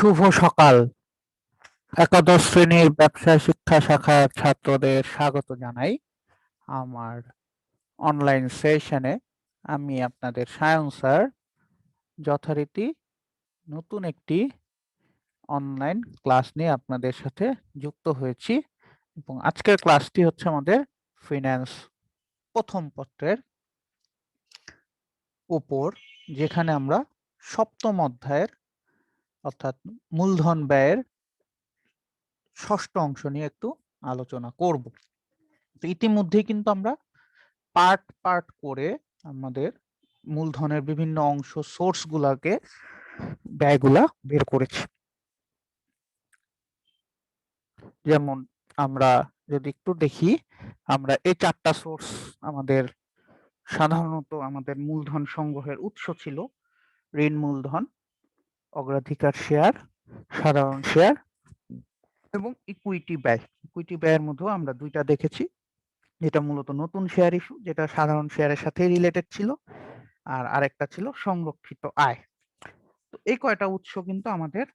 শুভ সকাল। একাদশ শ্রেণীর ব্যবসায় শিক্ষা শাখার ছাত্রদের স্বাগত জানাই আমার অনলাইন সেশনে। আমি আপনাদের সায়ন স্যার যথারীতি নতুন একটি অনলাইন ক্লাস নিয়ে আপনাদের সাথে যুক্ত হয়েছি এবং আজকের ক্লাসটি হচ্ছে আমাদের ফিন্যান্স প্রথম পত্রের উপর, যেখানে আমরা সপ্তম অধ্যায়ের অর্থাৎ মূলধন ব্যয়ের ষষ্ঠ অংশ নিয়ে একটু আলোচনা করব। তো ইতিমধ্যেই কিন্তু আমরা পার্ট পার্ট করে আমাদের মূলধনের বিভিন্ন অংশ সোর্স গুলাকে ব্যয়গুলা বের করেছি। যেমন আমরা যদি একটু দেখি, আমরা এই চারটা সোর্স আমাদের সাধারণত আমাদের মূলধন সংগ্রহের উৎস ছিল: ঋণ মূলধন, অগ্রাধিকার শেয়ার, সাধারণ শেয়ার এবং ইকুইটি ব্যয়। ইকুইটি ব্যয়ের মধ্যেও আমরা দুইটা দেখেছি, যেটা মূলত নতুন শেয়ার ইস্যু, যেটা সাধারণ শেয়ারের সাথে রিলেটেড ছিল, আর আরেকটা ছিল সংরক্ষিত আয়। তো এই কয়টা উৎস কিন্তু আমাদের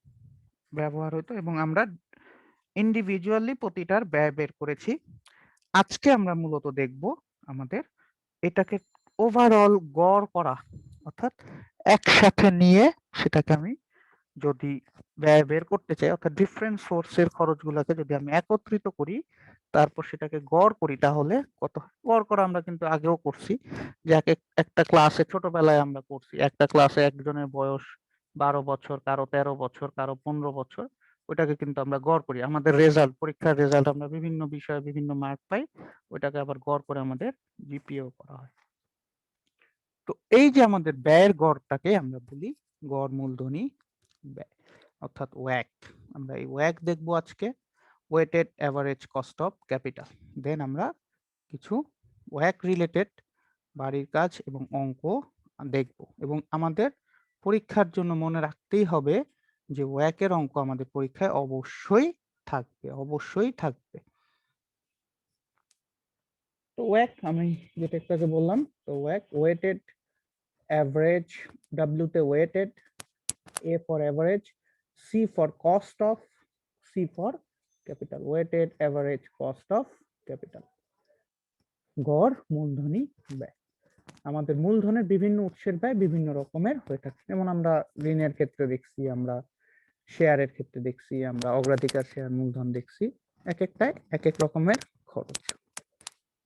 ব্যবহার হতো এবং আমরা ইন্ডিভিজুয়ালি প্রতিটার ব্যয় বের করেছি। আজকে আমরা মূলত দেখব আমাদের এটাকে ওভারঅল গড় করা, অর্থাৎ একসাথে নিয়ে সেটাকে আমি যদি ব্যয় বের করতে চাই, অর্থাৎ ডিফারেন্ট সোর্সের খরচগুলোকে যদি আমি একত্রিত করি, তারপর সেটাকে গড় করি, তাহলে কত গড় করা আমরা কিন্তু আগেও করছি, যে একটা ক্লাসে ছোটবেলায় আমরা করছি। একটা ক্লাসে একজনের বয়স 12 বছর, কারো 13 বছর, কারো 15 বছর। ওইটাকে কিন্তু আমরা গড় করি। আমাদের রেজাল্ট, পরীক্ষার রেজাল্ট, আমরা বিভিন্ন বিষয়ে বিভিন্ন মার্ক পাই, ওইটাকে আবার গড় করে আমাদের জিপিএও করা হয়। তো এই যে আমাদের ব্যয়ের গড়টাকে আমরা বলি গড় মূলধনী ব্যয়, অর্থাৎ ওয়াক। আমরা এই ওয়াক দেখবো আজকে, weighted average cost of capital. Then আমরা কিছু ওয়াক রিলেটেড বাড়ির কাজ এবং অঙ্ক দেখব, এবং আমাদের পরীক্ষার জন্য মনে রাখতেই হবে যে ওয়াকের অঙ্ক আমাদের পরীক্ষায় অবশ্যই থাকবে, অবশ্যই থাকবে। তো ওয়াক আমি যেটা একটু আগে বললাম, তো ওয়াক ওয়েটেড অ্যাভারেজ, ডাব্লিউ তে weighted, A for average, C for cost of, C for capital, weighted average cost of capital, গড় মূলধনী ব্যয়। আমাদের মূলধনের বিভিন্ন উৎসের ব্যয় বিভিন্ন রকমের হয়ে থাকে, যেমন আমরা ঋণের ক্ষেত্রে দেখছি, আমরা শেয়ারের ক্ষেত্রে দেখছি, আমরা অগ্রাধিকার শেয়ার মূলধন দেখছি, এক একটায় এক এক রকমের খরচ।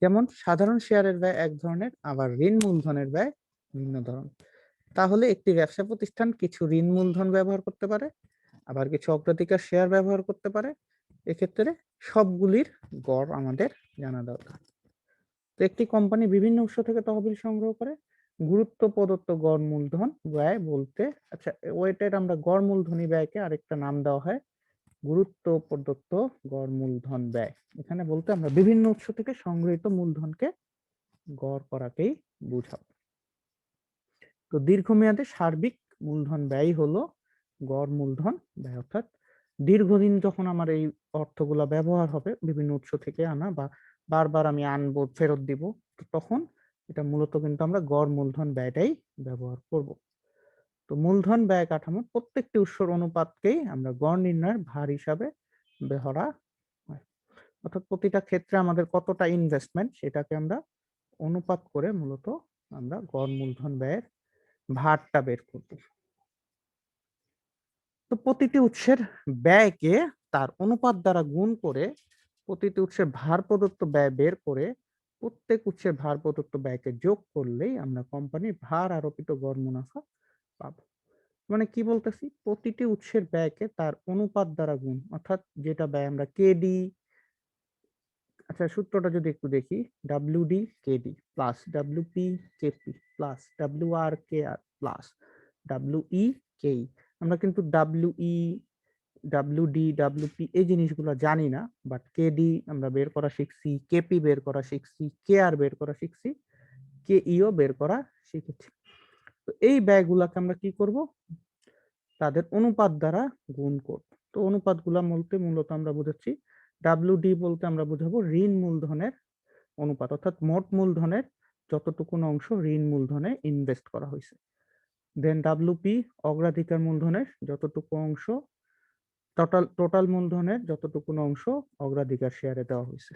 যেমন সাধারণ শেয়ারের ব্যয় এক ধরনের, আবার ঋণ মূলধনের ব্যয় ভিন্ন ধরনের। তাহলে একটি ব্যবসা প্রতিষ্ঠান কিছু ঋণ মূলধন ব্যবহার করতে পারে, আবার কিছু অগ্রাধিকার শেয়ার ব্যবহার করতে পারে। এক্ষেত্রে সবগুলির গড় আমাদের জানা দরকার। তো একটি কোম্পানি বিভিন্ন উৎস থেকে তহবিল সংগ্রহ করে, গুরুত্ব প্রদত্ত গড় মূলধন ব্যয় বলতে, আচ্ছা ওয়েটেড আমরা গড় মূলধনী ব্যয়কে আরেকটা নাম দেওয়া হয় গুরুত্ব প্রদত্ত গড় মূলধন ব্যয়। এখানে বলতে আমরা বিভিন্ন উৎস থেকে সংগৃহীত মূলধনকে গড় করাকেই বুঝাবো। তো দীর্ঘমেয়াদে সার্বিক মূলধন ব্যয় হলো গড় মূলধন ব্যয়, অর্থাৎ দীর্ঘদিন যখন আমার এই অর্থগুলা ব্যবহার হবে বিভিন্ন উৎস থেকে আনা, বা বারবার আমি আনবো ফেরত দিব, তখন এটা মূলত কিন্তু আমরা গড় মূলধন ব্যয়টাই ব্যবহার করব। তো মূলধন ব্যয় কাঠামো প্রত্যেকটি উৎসর অনুপাতকেই আমরা গড় নির্ণয়ের ভার হিসাবে ধরা হয়, অর্থাৎ প্রতিটা ক্ষেত্রে আমাদের কতটা ইনভেস্টমেন্ট সেটাকে আমরা অনুপাত করে মূলত আমরা গড় মূলধন ব্যয়ের ভারটা বের করব। তো প্রতিটি উৎসের ব্যয়কে তার অনুপাত দ্বারা গুণ করে প্রতিটি উৎসের ভার প্রদত্ত ব্যয় বের করে প্রত্যেক উৎসের ভার প্রদত্ত ব্যয়কে যোগ করলেই আমরা কোম্পানির ভার আরোপিত গড় মুনাফা পাবো। মানে কি বলতেছি, প্রতিটি উৎসের ব্যয়কে তার অনুপাত দ্বারা গুণ, অর্থাৎ যেটা ব্যয় আমরা কেডি, আচ্ছা সূত্রটা যদি একটু দেখি, WD KD plus WP KP plus WR K R plus WE KE. আমরা কিন্তু ডাব্লিউই, ডাব্লিউডি, ডাব্লিউপি এই জিনিসগুলো জানি না, বাট কেডি আমরা বের করা শিখছি, কেপি বের করা শিখছি, কে আর বের করা শিখছি, কে ইও বের করা শিখেছি। তো এই ব্যয়গুলাকে আমরা কি করব, তাদের অনুপাত দ্বারা গুণ করব। তো অনুপাতগুলা বলতে মূলত আমরা বুঝাচ্ছি, ডাব্লিউডি বলতে আমরা বুঝাবো ঋণ মূলধনের অনুপাত, অর্থাৎ মোট মূলধনের যতটুকু অংশ ঋণ মূলধনে ইনভেস্ট করা হয়েছে। দেন ডাব্লিউপি অগ্রাধিকার মূলধনের যতটুকু অংশ টোটাল মূলধনের যতটুকু অংশ অগ্রাধিকার শেয়ারে দেওয়া হয়েছে।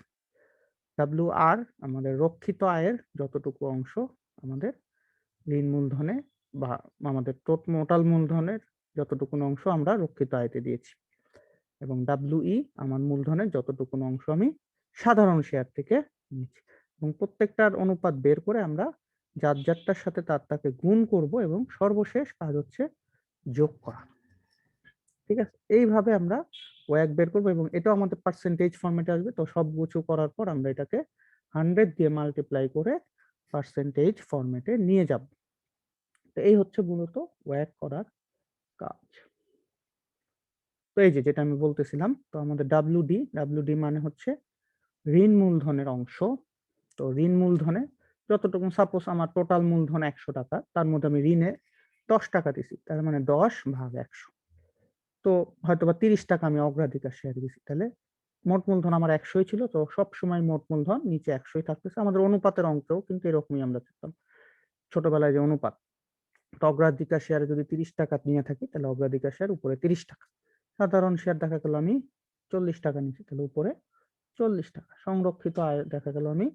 WR আমাদের রক্ষিত আয়ের যতটুকু অংশ আমাদের ঋণ মূলধনে বা আমাদের টোটাল মূলধনের যতটুকু অংশ আমরা রক্ষিত আয়তে দিয়েছি, এবং WE আমার মূলধনের যতটুকু অংশ আমি সাধারণ শেয়ার থেকে নিচ্ছি, এবং প্রত্যেকটার অনুপাত বের করে আমরা যার যারটার সাথে তাকে গুণ করব, এবং সর্বশেষ কাজ হচ্ছে যোগ করা। ঠিক আছে, এইভাবে আমরা ওয়াক বের করবো, এবং এটাও আমাদের পার্সেন্টেজ ফরম্যাটে আসবে। তো সব কিছু করার পর আমরা এটাকে 100 দিয়ে মাল্টিপ্লাই করে পার্সেন্টেজ ফরম্যাটে নিয়ে যাব। তো এই হচ্ছে মূলত ওয়াক করার কাজ। তো এই যে যেটা আমি বলতেছিলাম, তো আমাদের ডাব্লিউডি মানে হচ্ছে ঋণ মূলধনের অংশ। তো ঋণ মূলধনে যতটুকু, সাপোজ আমার টোটাল মূলধন 100 টাকা, তার মধ্যে আমি ঋণে 10 টাকা দিছি, তার মানে 10/100। তো হয়তোবা 30 টাকা আমি অগ্রাধিকার শেয়ার দিছি, তাহলে মোট মূলধন আমার 100 ছিল। তো সব সময় মোট মূলধন নিচে 100 থাকতেছে। আমাদের অনুপাতের অঙ্কও কিন্তু এরকমই আমরা করতাম ছোটবেলায়, যে অনুপাত। তো অগ্রাধিকার শেয়ারে যদি 30 টাকা নিয়ে থাকি, তাহলে অগ্রাধিকার শেয়ার উপরে 30 টাকা। সাধারণ শেয়ার দেখা গেল আমি 40 টাকা নিচ্ছি, তাহলে উপরে 40 টাকা। সংরক্ষিত আয় দেখা গেল আমি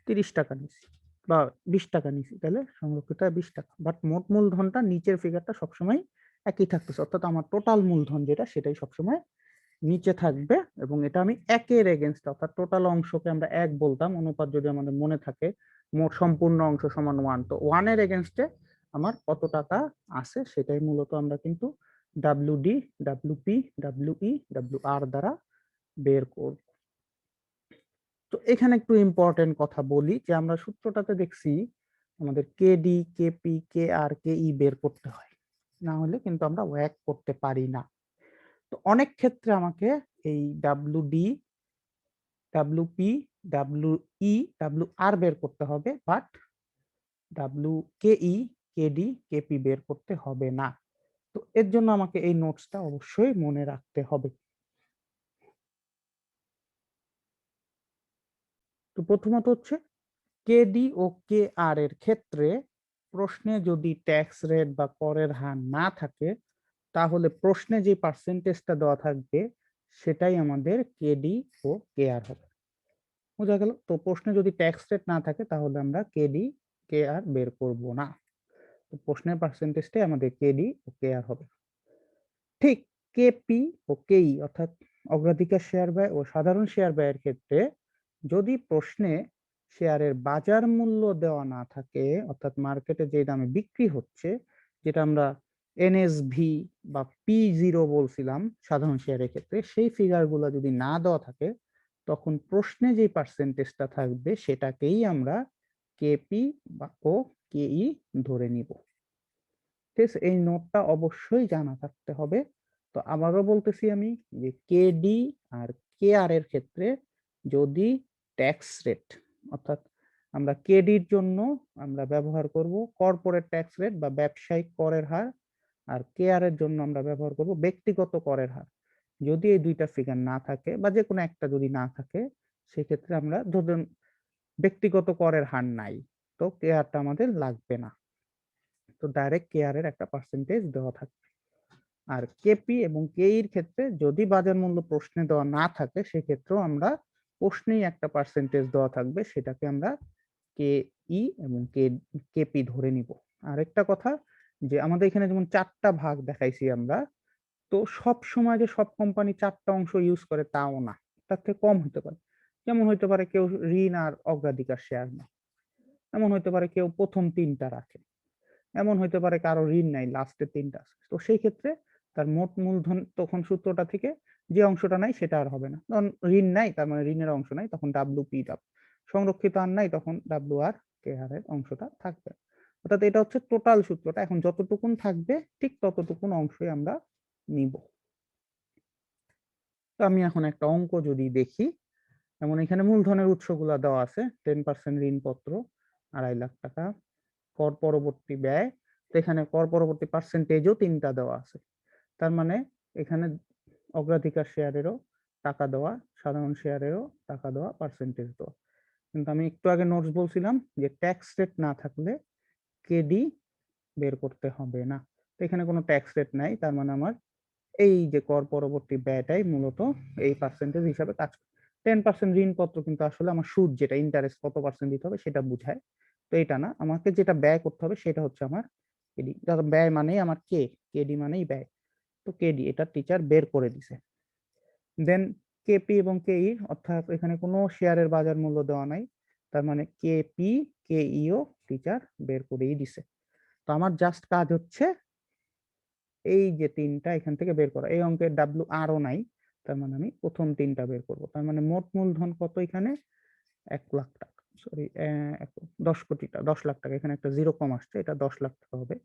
30 টাকা নিচ্ছি বা 20 টাকা নিচ্ছি, তাহলে সংরক্ষিত আয় 20 টাকা। বাট মোট মূলধনটা নিচের ফিগারটা সবসময় একই থাকতেছে, অর্থাৎ আমার টোটাল মূলধন যেটা সেটাই সবসময় নিচে থাকবে। এবং এটা আমি একের এগেনস্ট, অর্থাৎ টোটাল অংশকে আমরা এক বলতাম, অনুপাত যদি আমাদের মনে থাকে মোট সম্পূর্ণ অংশ সমান 1, তো 1 এর এগেনস্টে আমার কত টাকা আছে সেটাই মূলত আমরা কিন্তু WD, WP, WE, WR দ্বারা বের করব। তো এখানে একটু ইম্পর্টেন্ট কথা বলি, যে আমরা সূত্রটাতে দেখছি আমাদের KD, KP, KR, KE বের করতে হয়, না হলে কিন্তু আমরা ওয়াক করতে পারি না। তো অনেক ক্ষেত্রে আমাকে এই WD, WP, WE, WR বের করতে হবে, বাট WKE, KD, KP বের করতে হবে না। তো এর জন্য আমাকে এই নোটসটা অবশ্যই মনে রাখতে হবে। তো প্রথমত হচ্ছে KD ও KR এর ক্ষেত্রে প্রশ্নে যদি ট্যাক্স রেট বা করের হার না থাকে, তাহলে প্রশ্নে যে পার্সেন্টেজটা দেওয়া থাকবে সেটাই আমাদের KD ও KR হবে। বোঝা গেল? তো প্রশ্নে যদি ট্যাক্স রেট না থাকে তাহলে আমরা KD, KR বের করব না। তো প্রশ্নের পার্সেন্টেজটাই আমাদের KD ও KR হবে। ঠিক KP ও KE অর্থাৎ অগ্রাধিকার শেয়ার ব্যয় ও সাধারণ শেয়ার ব্যয়ের ক্ষেত্রে যদি প্রশ্নে শেয়ারের বাজার মূল্য দেওয়া না থাকে, অর্থাৎ মার্কেটে যে দামে বিক্রি হচ্ছে, যেটা আমরা NSV বা P0 বলছিলাম সাধারণ শেয়ারের ক্ষেত্রে, সেই ফিগারগুলো যদি না দেওয়া থাকে, তখন প্রশ্নে যে পার্সেন্টেজটা থাকবে সেটাকেই আমরা KP ও KE ধরে নিব। ঠিক আছে, এই নোটটা অবশ্যই জানা থাকতে হবে। তো আবারও বলতেছি আমি, যে KD আর KR এর ক্ষেত্রে যদি ট্যাক্স রেট, অর্থাৎ আমরা KDর জন্য আমরা ব্যবহার করব কর্পোরেট ট্যাক্স রেট বা ব্যবসায়িক করের হার, আর KR এর জন্য আমরা ব্যবহার করব ব্যক্তিগত করের হার। যদি এই দুইটা ফিগার না থাকে বা যে কোনো একটা যদি না থাকে, সেক্ষেত্রে আমরা ধরুন ব্যক্তিগত করের হার নাই, তো KRটা আমাদের লাগবে না। তো ডাইরেক্ট KR এর একটা পার্সেন্টেজ দেওয়া থাকবে। আর KP এবং KE এর ক্ষেত্রে যদি বাজার মূল্য প্রশ্নে দেওয়া না থাকে, সেক্ষেত্রেও আমরা প্রশ্নেই একটা পার্সেন্টেজ দেওয়া থাকবে, সেটাকে আমরা KE এবং KP ধরে নিব। আরেকটা কথা, যে আমাদের এখানে যেমন 4টা ভাগ দেখাইছি আমরা, তো সব সময় যে সব কোম্পানি 4টা অংশ ইউজ করে তাও না, তার থেকে কম হতে পারে। যেমন হইতে পারে কেউ ঋণ আর অগ্রাধিকার শেয়ার নেয়, এমন হইতে পারে কেউ প্রথম 3টা রাখে, এমন হইতে পারে কারো ঋণ নাই, লাস্টে 3টা আছে। তো সেই ক্ষেত্রে তার মোট মূলধন তখন সূত্রটা থেকে যে অংশটা নাই সেটা আর হবে না। ধরুন ঋণ নাই, তার মানে ঋণের অংশ নাই, তখন WP, সংরক্ষিত আর নাই, তখন WR, KR এর অংশটা থাকবে। অর্থাৎ এটা হচ্ছে টোটাল সূত্রটা। এখন যতটুকুন থাকবে ঠিক ততটুকুন অংশই আমরা নিব। তো আমি এখন একটা অঙ্ক যদি দেখি, যেমন এখানে মূলধনের উৎসগুলা দেওয়া আছে, 10% ঋণপত্র 2.5 লাখ টাকা, কর পরবর্তী ব্যয়। তো এখানে কর পরবর্তী পার্সেন্টেজও 3টা দেওয়া আছে। তার মানে এখানে অগ্রাধিকার শেয়ারেরও টাকা দেওয়া, সাধারণ শেয়ারেরও টাকা দেওয়া, পার্সেন্টেজ দেওয়া। কিন্তু আমি একটু আগে নোটস বলছিলাম যে ট্যাক্স রেট না থাকলে KD বের করতে হবে না। তো এখানে কোনো ট্যাক্স রেট নাই, তার মানে আমার এই যে কর পরবর্তী ব্যয়টাই মূলত এই পার্সেন্টেজ হিসাবে কাজ করে। 10% ঋণপত্র কিন্তু আসলে আমার সুদ যেটা ইন্টারেস্ট কত পার্সেন্ট দিতে হবে সেটা বুঝায়। তো এটা না, আমাকে যেটা ব্যয় করতে হবে সেটা হচ্ছে আমার কেডি। ব্যয় মানেই আমার কেডি মানেই ব্যয়। তো কেডি এটা টিচার বের করে দিছে। দেন কেপি এবং কেই অর্থাৎ এখানে কোনো শেয়ারের বাজার মূল্য দেওয়া নাই, তার মানে কেপি কেইও টিচার বের করেই দিছে। তো আমার জাস্ট কাজ হচ্ছে এই যে তিনটা এখান থেকে বের করা। এই অঙ্কের ডাব্লিউ আরও নাই, তার মানে আমি প্রথম তিনটা বের করব। তার মানে মোট মূলধন কত এখানে? 1 লাখ টাকা, সরি 10 কোটি টাকা, 10 লাখ টাকা। এখানে একটা জিরো কম আসছে, এটা 10 লাখ টাকা হবে।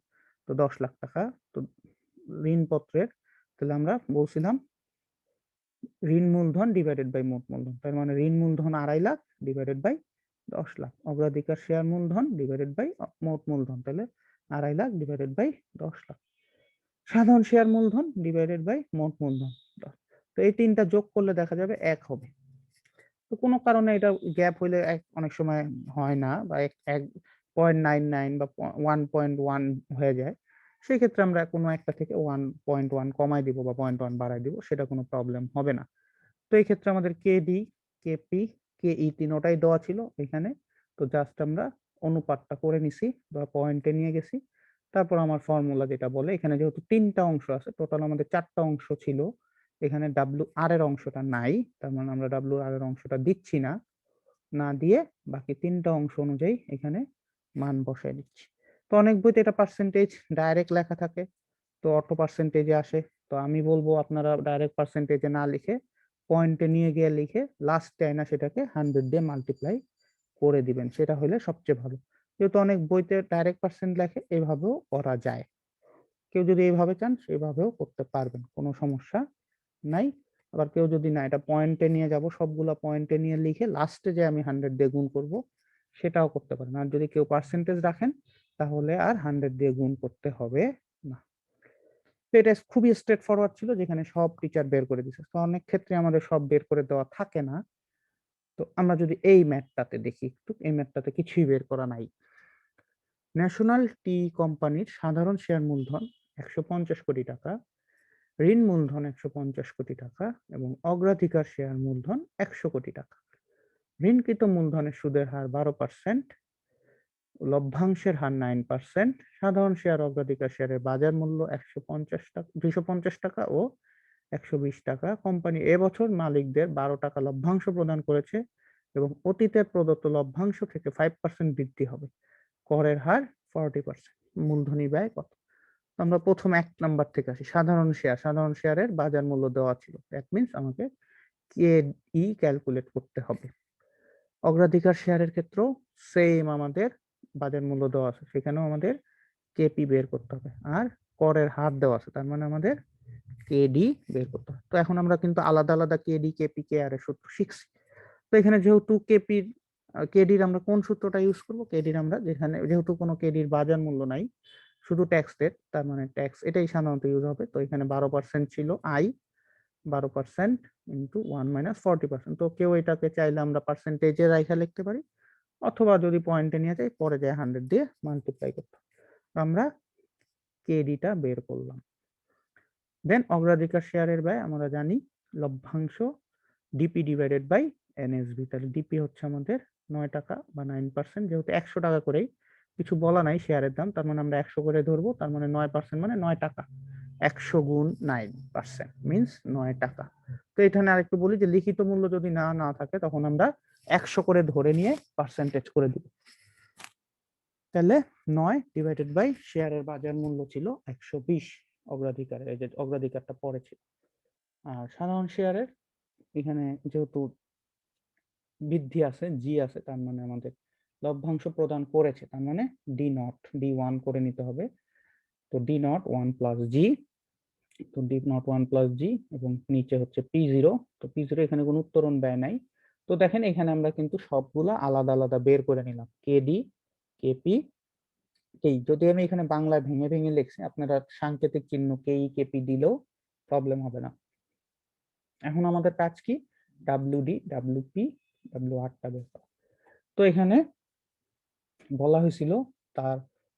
তো 10 লাখ টাকা। তো ঋণপত্রের, তাহলে আমরা বলছিলাম ঋণ মূলধন ডিভাইডেড বাই মোট মূলধন। তার মানে ঋণ মূলধন 2.5 লাখ ডিভাইডেড বাই 10 লাখ, অগ্রাধিকার শেয়ার মূলধন ডিভাইডেড বাই মোট মূলধন, তাহলে 2.5 লাখ ডিভাইডেড বাই 10 লাখ। সাধারণ শেয়ার মূলধন ডিভাইডেড বাই মোট মূলধন। তো এই তিনটা যোগ করলে দেখা যাবে 1 হবে। তো কোনো কারণে এটা গ্যাপ হইলে অনেক সময় হয় না, বা 1.99 বা 1.1 হয়ে যায়, সেই ক্ষেত্রে আমরা কোনো একটা থেকে 1.1 কমাই দিব বা 0.1 বাড়াই দিব, সেটা কোনো প্রবলেম হবে না। তো এই ক্ষেত্রে আমাদের কেডি, কেপি, কেই তিনোটাই দেওয়া ছিল এখানে। তো জাস্ট আমরা অনুপাতটা করে নিছি বা পয়েন্টে নিয়ে গেছি। তারপর আমার ফর্মুলা যেটা বলে, এখানে যেহেতু তিনটা অংশ আছে, টোটাল আমাদের 4টা অংশ ছিল, এখানে ডাব্লিউ আর এর অংশটা নাই, তার মানে আমরা ডাব্লিউ আর এর অংশটা দিচ্ছি না, না দিয়ে বাকি তিনটা অংশ অনুযায়ী এখানে মান বসায় দিচ্ছি। তো অনেক বইতে এটা পার্সেন্টেজ ডাইরেক্ট লেখা থাকে, তো অটো পার্সেন্টেজে আসে। তো আমি বলবো আপনারা ডাইরেক্ট পার্সেন্টেজে না লিখে পয়েন্টে নিয়ে গিয়ে লিখে লাস্টে না সেটাকে 100 দিয়ে মাল্টিপ্লাই করে দিবেন, সেটা হলে সবচেয়ে ভালো। যেহেতু অনেক বইতে ডাইরেক্ট পার্সেন্ট লেখে, এভাবেও করা যায়। কেউ যদি এইভাবে চান সেভাবেও করতে পারবেন, কোনো সমস্যা নাই। আবার কেউ যদি না এটা পয়েন্টে নিয়ে যাব, সবগুলা পয়েন্টে নিয়ে লিখে লাস্টে যে আমি 100 দিয়ে গুণ করব, সেটাও করতে পারেন। আর যদি কেউ পার্সেন্টেজ রাখেন তাহলে আর 100 দিয়ে গুণ করতে হবে না। তো এটা খুবই স্ট্রেট ফরওয়ার্ড ছিল, যেখানে সব টিচার বের করে দিচ্ছে। তো অনেক ক্ষেত্রে আমাদের সব বের করে দেওয়া থাকে না। তো আমরা যদি এই ম্যাথটাতে দেখি একটু, এই ম্যাথটাতে কিছুই বের করা নাই। ন্যাশনাল টি কোম্পানির সাধারণ শেয়ার মূলধন 150 কোটি টাকা, ঋণ মূলধন 150 কোটি টাকা এবং অগ্রাধিকার শেয়ার মূলধন 100 কোটি টাকা। ঋণকৃত মূলধনের সুদের হার 12%, লভ্যাংশের হার 9%, সাধারণ শেয়ার অগ্রাধিকার শেয়ারের বাজার মূল্য 150 টাকা, 250 টাকা ও 120 টাকা। কোম্পানি এবছর মালিকদের 12 টাকা লভ্যাংশ প্রদান করেছে এবং অতীতে প্রদত্ত লভ্যাংশ থেকে 5% বৃদ্ধি হবে। করের হার 40%। মূলধনী ব্যয় কত? আমরা প্রথম 1 নাম্বার থেকে আসি। সাধারণ শেয়ার, সাধারণ শেয়ারের বাজার মূল্য দেওয়া ছিল, দ্যাট মিনস আমাকে কেই ক্যালকুলেট করতে হবে। অগ্রাধিকার শেয়ারের ক্ষেত্রেও সেম, আমাদের বাজার মূল্য দেওয়া আছে, সেখানেও আমাদের কেপি বের করতে হবে। আর করের হার দেওয়া আছে, তার মানে আমাদের কেডি বের করতে হবে। তো এখন আমরা কিন্তু আলাদা আলাদা কেডি, কেপি, কে আর এর সূত্র শিখছি। তো এখানে যেহেতু কেডির আমরা কোন সূত্রটা ইউজ করব? কেডির আমরা যেখানে যেহেতু কোনো কেডির বাজার মূল্য নাই, শুধু ট্যাক্স রেট, তার মানে ট্যাক্স এটাই সাধারণত ইউজ হবে। তো এখানে 12% ছিল আই, 12% ইন্টু 1 মাইনাস 40%। তো কেউ এটাকে চাইলে আমরা পার্সেন্টেজে রাইখা লিখতে পারি, অথবা যদি পয়েন্টে নিয়ে যাই পরে যায় 100 দিয়ে মাল্টিপ্লাই করতে। আমরা কেডিটা বের করলাম। দেন অগ্রাধিকার শেয়ারের ব্যয় আমরা জানি লভ্যাংশ ডিপি ডিভাইডেড বাই এনএসবি। তাহলে ডিপি হচ্ছে আমাদের 9 টাকা বা 9%, যেহেতু 100 টাকা করেই, কিছু বলা নাই শেয়ারের দাম, তার মানে আমরা 100 করে ধরবো, তার মানে 9% মানে 9 টাকা। 100 গুণ 9% মিনস 9 টাকা। তো এখানে আরেকটু বলি যে লিখিত মূল্য যদি না থাকে তখন আমরা 100 করে ধরে নিয়ে পার্সেন্টেজ করে দিব। তাহলে 9 ডিভাইডেড বাই শেয়ারের বাজার মূল্য ছিল 120, অগ্রাধিকারের, এই যে অগ্রাধিকারটা পরে ছিল। আর সাধারণ শেয়ারের এখানে যেহেতু বৃদ্ধি আছে, জি আছে, তার মানে আমাদের লভ্যাংশ প্রদান করেছে, তার মানে ডি1 করে নিতে হবে। তো ডি0 1 প্লাস জি, তো ডি0 1 প্লাস জি, এবং নিচে হচ্ছে পি0। তো পি0 এখানে কোনো উত্তরণ ব্যয় নাই। তো দেখেন এখানে আমরা কিন্তু সবগুলা আলাদা আলাদা বের করে নিলাম, কেডি, কেপি, কেই। যদি আমি এখানে বাংলায় ভেঙে ভেঙে লিখছি, আপনারা সাংকেতিক চিহ্ন কেই কেপি দিলেও প্রবলেম হবে না। এখন আমাদের কাজ কি? ডাব্লিউডি, ডাব্লিউপি, ডাব্লিউআরটা বের করা। তো এখানে বলা হয়েছিল তার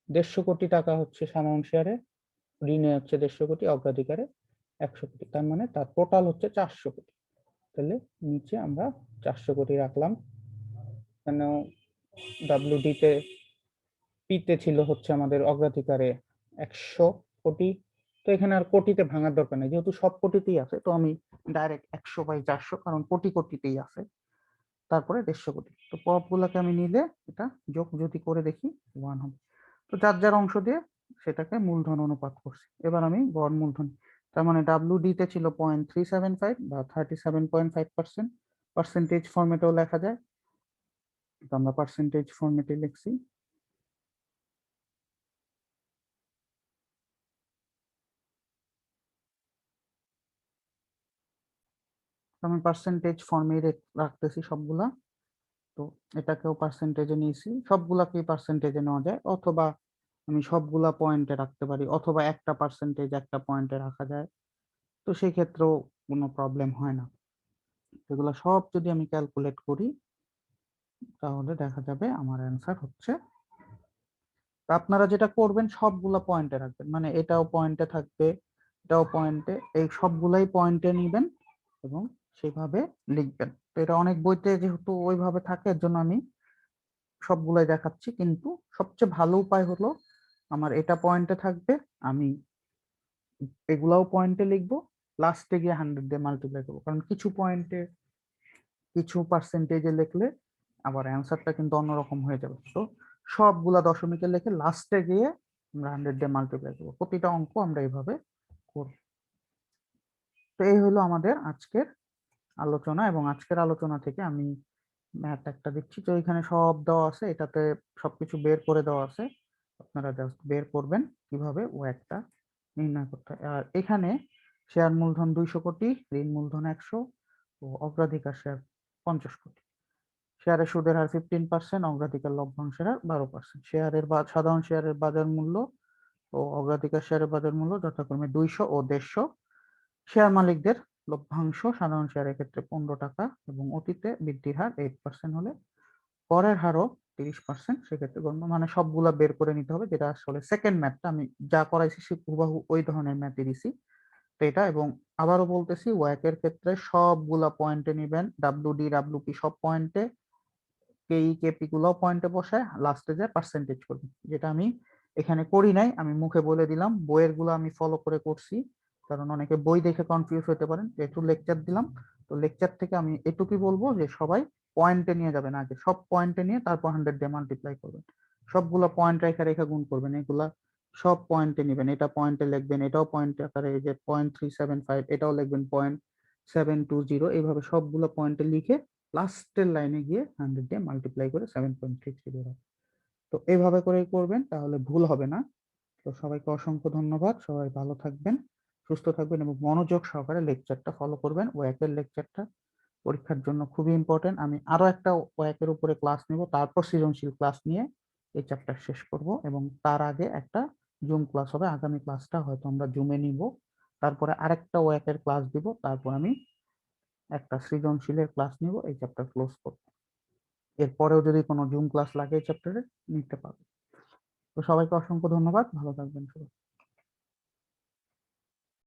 150 কোটি টাকা হচ্ছে সাধারণ শেয়ারে, ঋণে হচ্ছে 150 কোটি, অগ্রাধিকারে 100 কোটি, তার মানে তার টোটাল হচ্ছে 400 কোটি। তাহলে নিচে আমরা 400 কোটি রাখলাম। এখানেও WD তে পিতে ছিল হচ্ছে আমাদের অগ্রাধিকারে 100 কোটি। তো এখানে আর কোটিতে ভাঙার দরকার নেই, যেহেতু সব কোটিতেই আছে, তো আমি ডাইরেক্ট 100/400, কারণ কোটি কোটিতেই আছে। তারপরে 150 কোটি। তো পপগুলোকে আমি নিলে এটা যোগ যদি করে দেখি 1 হবে। তো যার যার অংশ দিয়ে সেটাকে মূলধন অনুপাত করছি। এবার আমি গড় মূলধন, তার মানে WD তে ছিল 0.375 বা 37.5%। পার্সেন্টেজ ফরম্যাটেও লেখা যায়, তো আমরা পার্সেন্টেজ ফরম্যাটে লিখছি। আমি পার্সেন্টেজ ফর্মে রাখতেছি সবগুলা। তো এটাকেও পার্সেন্টেজে নিয়েছি, সবগুলাকেই পার্সেন্টেজে নেওয়া যায়, অথবা আমি সবগুলা পয়েন্টে রাখতে পারি, অথবা একটা পার্সেন্টেজ একটা পয়েন্টে রাখা যায়। তো সেই ক্ষেত্রেও কোনো প্রবলেম হয় না। এগুলো সব যদি আমি ক্যালকুলেট করি তাহলে দেখা যাবে আমার অ্যান্সার হচ্ছে। তো আপনারা যেটা করবেন সবগুলা পয়েন্টে রাখবেন, মানে এটাও পয়েন্টে থাকবে, এটাও পয়েন্টে, এই সবগুলাই পয়েন্টে নিবেন এবং সেভাবে লিখবেন। তো এটা অনেক বইতে যেহেতু ওইভাবে থাকে, এর জন্য আমি সবগুলাই দেখাচ্ছি। কিন্তু সবচেয়ে ভালো উপায় হলো আমার এটা পয়েন্টে থাকবে, আমি এগুলাও পয়েন্টে লিখবো, লাস্টে গিয়ে 100 দিয়ে মাল্টিপ্লাই করবো, কারণ কিছু পয়েন্টে কিছু পার্সেন্টেজে লিখলে আবার অ্যান্সারটা কিন্তু অন্যরকম হয়ে যাবে। তো সবগুলা দশমিকে লিখে লাস্টে গিয়ে আমরা 100 দিয়ে মাল্টিপ্লাই করবো। প্রতিটা অঙ্ক আমরা এইভাবে করব। তো এই হলো আমাদের আজকের আলোচনা, এবং আজকের আলোচনা থেকে আমি ম্যাথ একটা দিচ্ছি। তো এখানে সব দেওয়া আছে, এটাতে সবকিছু বের করে দেওয়া আছে, আপনারা জাস্ট বের করবেন কিভাবে ও একটা নির্ণয় করতে হয়। আর এখানে শেয়ার মূলধন 200 কোটি, ঋণ মূলধন 100 ও অগ্রাধিকার শেয়ার 50 কোটি। শেয়ারের সুদের হার 15%, অগ্রাধিকার লভ্যাংশের হার 12%। সাধারণ শেয়ারের বাজার মূল্য ও অগ্রাধিকার শেয়ারের বাজার মূল্য যথাক্রমে 200 ও 150। শেয়ার মালিকদের লভ্যাংশ সাধারণ শেয়ারের ক্ষেত্রে 15 টাকা এবং অতীতে বৃদ্ধির হার 8% হলে করের হারও 30% সেক্ষেত্রে গণ্য। মানে সবগুলা বের করে নিতে হবে, যেটা আসলে সেকেন্ড ম্যাথটা আমি যা করাইছি সে হুবাহু ওই ধরনের ম্যাথই দিছি। তো এটা, এবং আবারও বলতেছি, ওয়াকের ক্ষেত্রে সবগুলা পয়েন্টে নিবেন, WD WP সব পয়েন্টে, কেই কেপি গুলাও পয়েন্টে বসায় লাস্টে যায় পার্সেন্টেজ করবেন, যেটা আমি এখানে করি নাই, আমি মুখে বলে দিলাম। বইয়ের গুলো আমি ফলো করে করছি, কারণ অনেকে বই দেখে কনফিউজ হতে পারেন। একটু লেকচার দিলাম, তো লেকচার থেকে আমি এটুকুই বলবো যে সবাই পয়েন্টে নিয়ে যাবেন, আগে সব পয়েন্টে নিয়ে তারপর 100 দিয়ে মাল্টিপ্লাই করবেন। সবগুলা পয়েন্ট রেখে রেখে গুণ করবেন, এগুলা সব পয়েন্টে নিবেন, এটা পয়েন্টে লিখবেন, এটাও পয়েন্ট আকারে, এই যে 0.375 এটাও লিখবেন 0.720, এইভাবে সবগুলো পয়েন্টে লিখে লাস্টের লাইনে গিয়ে 100 দিয়ে মাল্টিপ্লাই করে 7.60 হবে। তো এইভাবে করে করবেন, তাহলে ভুল হবে না। তো সবাইকে অসংখ্য ধন্যবাদ, সবাই ভালো থাকবেন, সুস্থ থাকবেন এবং মনোযোগ সহকারে লেকচারটা ফলো করবেন। ওয়াকের লেকচারটা পরীক্ষার জন্য খুবই ইম্পর্টেন্ট। আমি আরো একটা ওয়াকের উপরে ক্লাস নিব, তারপর সৃজনশীল ক্লাস নিয়ে এই চ্যাপ্টার শেষ করব, এবং তার আগে একটা জুম ক্লাস হবে, আগামী ক্লাসটা হয়তো আমরা জুমে নিব। তারপরে আরেকটা ওয়াকের ক্লাস দিব, তারপর আমি একটা সৃজনশীলের ক্লাস নিব, এই চ্যাপ্টার ক্লোজ করব। এরপরেও যদি কোনো জুম ক্লাস লাগে এই চ্যাপ্টারে, নিতে পারবো। তো সবাইকে অসংখ্য ধন্যবাদ, ভালো থাকবেন সবাই।